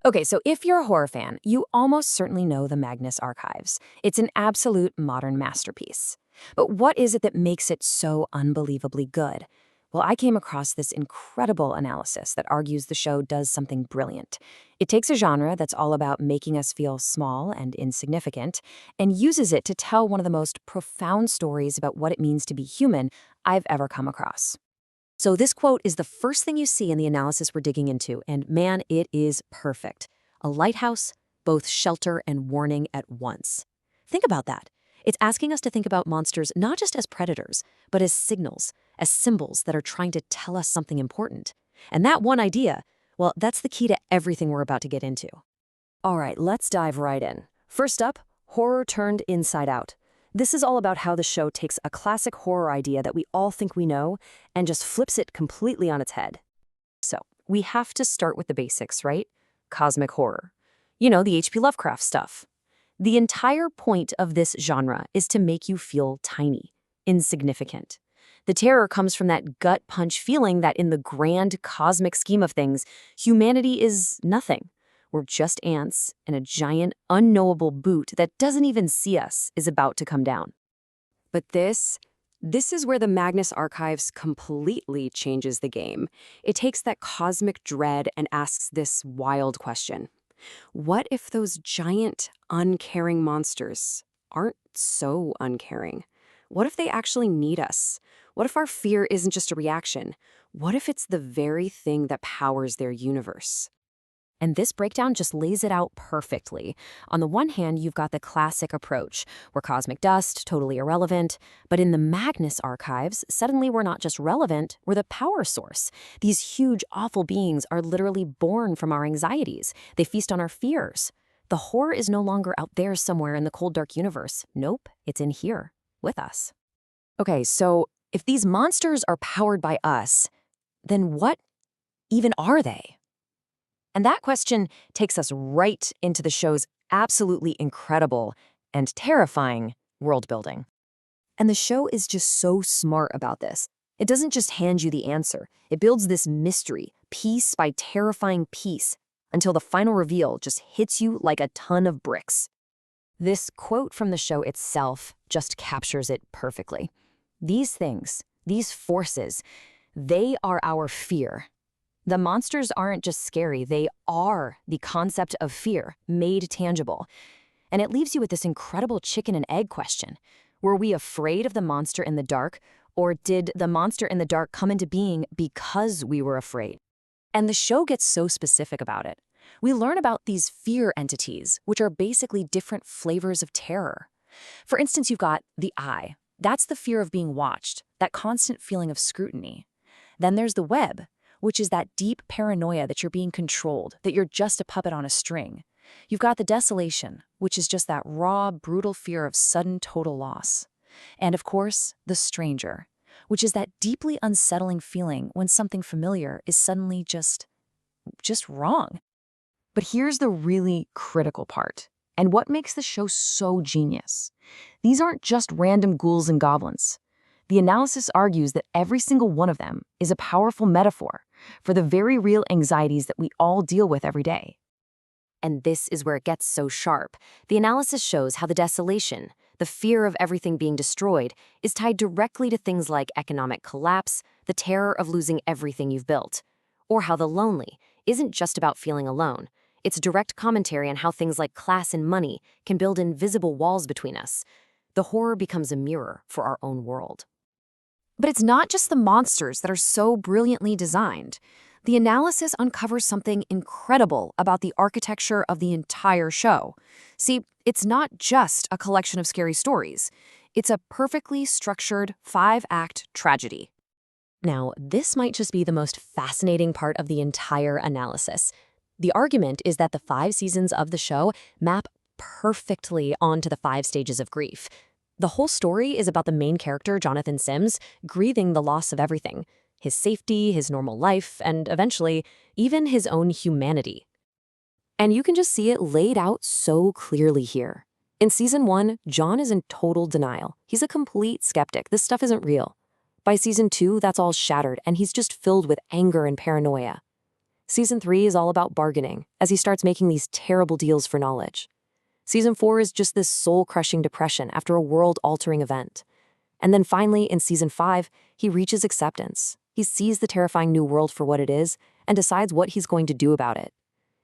Okay, so if you're a horror fan, you almost certainly know the Magnus Archives. It's an absolute modern masterpiece. But what is it that makes it so unbelievably good? Well, I came across this incredible analysis that argues the show does something brilliant. It takes a genre that's all about making us feel small and insignificant and uses it to tell one of the most profound stories about what it means to be human I've ever come across. So this quote is the first thing you see in the analysis we're digging into, and man, it is perfect. A lighthouse, both shelter and warning at once. Think about that. It's asking us to think about monsters not just as predators, but as signals, as symbols that are trying to tell us something important. And that one idea, well, that's the key to everything we're about to get into. All right, let's dive right in. First up, horror turned inside out. This is all about how the show takes a classic horror idea that we all think we know and just flips it completely on its head. So, we have to start with the basics, right? Cosmic horror. You know, the H.P. Lovecraft stuff. The entire point of this genre is to make you feel tiny, insignificant. The terror comes from that gut punch feeling that in the grand cosmic scheme of things, humanity is nothing. We're just ants, and a giant, unknowable boot that doesn't even see us is about to come down. But this is where the Magnus Archives completely changes the game. It takes that cosmic dread and asks this wild question. What if those giant, uncaring monsters aren't so uncaring? What if they actually need us? What if our fear isn't just a reaction? What if it's the very thing that powers their universe? And this breakdown just lays it out perfectly. On the one hand, you've got the classic approach. We're cosmic dust, totally irrelevant. But in the Magnus Archives, suddenly we're not just relevant, we're the power source. These huge, awful beings are literally born from our anxieties. They feast on our fears. The horror is no longer out there somewhere in the cold, dark universe. Nope, it's in here, with us. Okay, so if these monsters are powered by us, then what even are they? And that question takes us right into the show's absolutely incredible and terrifying world building. And the show is just so smart about this. It doesn't just hand you the answer. It builds this mystery, piece by terrifying piece, until the final reveal just hits you like a ton of bricks. This quote from the show itself just captures it perfectly. These things, these forces, they are our fear. The monsters aren't just scary, they are the concept of fear made tangible. And it leaves you with this incredible chicken and egg question. Were we afraid of the monster in the dark, or did the monster in the dark come into being because we were afraid? And the show gets so specific about it. We learn about these fear entities, which are basically different flavors of terror. For instance, you've got the eye. That's the fear of being watched, that constant feeling of scrutiny. Then there's the web, which is that deep paranoia that you're being controlled, that you're just a puppet on a string. You've got the desolation, which is just that raw, brutal fear of sudden total loss. And of course, the stranger, which is that deeply unsettling feeling when something familiar is suddenly just wrong. But here's the really critical part, and what makes the show so genius. These aren't just random ghouls and goblins. The analysis argues that every single one of them is a powerful metaphor for the very real anxieties that we all deal with every day. And this is where it gets so sharp. The analysis shows how the desolation, the fear of everything being destroyed, is tied directly to things like economic collapse, the terror of losing everything you've built, or how the lonely isn't just about feeling alone. It's direct commentary on how things like class and money can build invisible walls between us. The horror becomes a mirror for our own world. But it's not just the monsters that are so brilliantly designed. The analysis uncovers something incredible about the architecture of the entire show. See, it's not just a collection of scary stories. It's a perfectly structured 5-act tragedy. Now, this might just be the most fascinating part of the entire analysis. The argument is that the 5 seasons of the show map perfectly onto the 5 stages of grief. The whole story is about the main character, Jonathan Sims, grieving the loss of everything. His safety, his normal life, and eventually, even his own humanity. And you can just see it laid out so clearly here. In Season 1, John is in total denial. He's a complete skeptic. This stuff isn't real. By Season 2, that's all shattered, and he's just filled with anger and paranoia. Season 3 is all about bargaining, as he starts making these terrible deals for knowledge. Season 4 is just this soul-crushing depression after a world-altering event. And then finally, in Season 5, he reaches acceptance. He sees the terrifying new world for what it is and decides what he's going to do about it.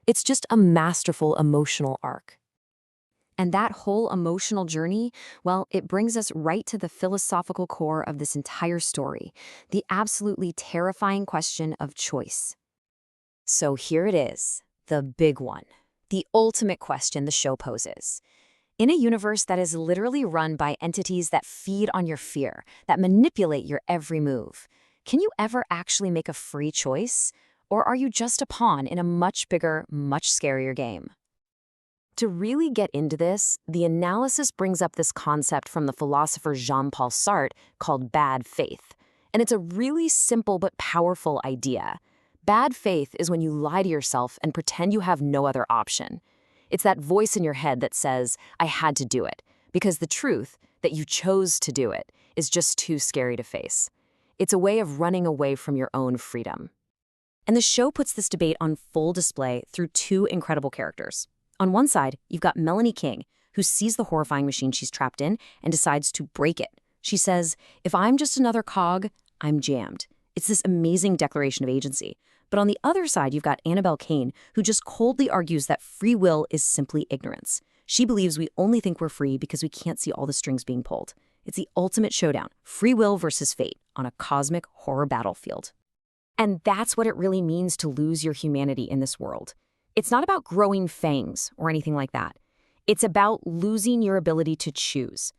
It's just a masterful emotional arc. And that whole emotional journey, well, it brings us right to the philosophical core of this entire story, the absolutely terrifying question of choice. So here it is, the big one, the ultimate question the show poses. In a universe that is literally run by entities that feed on your fear, that manipulate your every move, can you ever actually make a free choice? Or are you just a pawn in a much bigger, much scarier game? To really get into this, the analysis brings up this concept from the philosopher Jean-Paul Sartre called bad faith. And it's a really simple but powerful idea. Bad faith is when you lie to yourself and pretend you have no other option. It's that voice in your head that says, I had to do it, because the truth, that you chose to do it, is just too scary to face. It's a way of running away from your own freedom. And the show puts this debate on full display through two incredible characters. On one side, you've got Melanie King, who sees the horrifying machine she's trapped in and decides to break it. She says, if I'm just another cog, I'm jammed. It's this amazing declaration of agency. But on the other side, you've got Annabelle Kane, who just coldly argues that free will is simply ignorance. She believes we only think we're free because we can't see all the strings being pulled. It's the ultimate showdown, free will versus fate, on a cosmic horror battlefield. And that's what it really means to lose your humanity in this world. It's not about growing fangs or anything like that. It's about losing your ability to choose.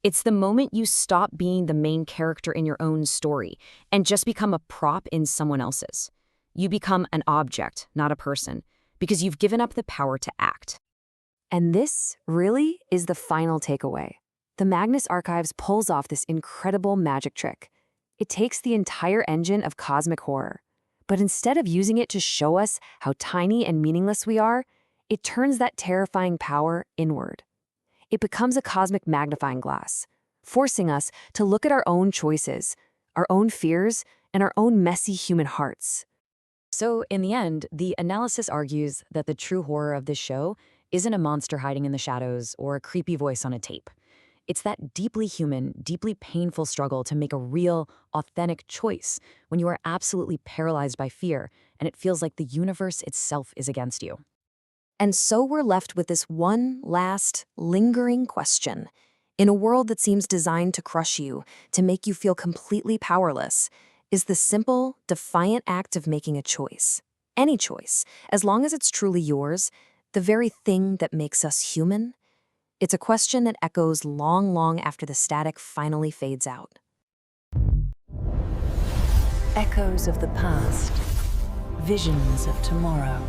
It's the moment you stop being the main character in your own story and just become a prop in someone else's. You become an object, not a person, because you've given up the power to act. And this really is the final takeaway. The Magnus Archives pulls off this incredible magic trick. It takes the entire engine of cosmic horror, but instead of using it to show us how tiny and meaningless we are, it turns that terrifying power inward. It becomes a cosmic magnifying glass, forcing us to look at our own choices, our own fears, and our own messy human hearts. So, in the end, the analysis argues that the true horror of this show isn't a monster hiding in the shadows or a creepy voice on a tape. It's that deeply human, deeply painful struggle to make a real, authentic choice when you are absolutely paralyzed by fear and it feels like the universe itself is against you. And so we're left with this one last, lingering question. In a world that seems designed to crush you, to make you feel completely powerless, is the simple, defiant act of making a choice, any choice, as long as it's truly yours, the very thing that makes us human? It's a question that echoes long, long after the static finally fades out. Echoes of the past, visions of tomorrow.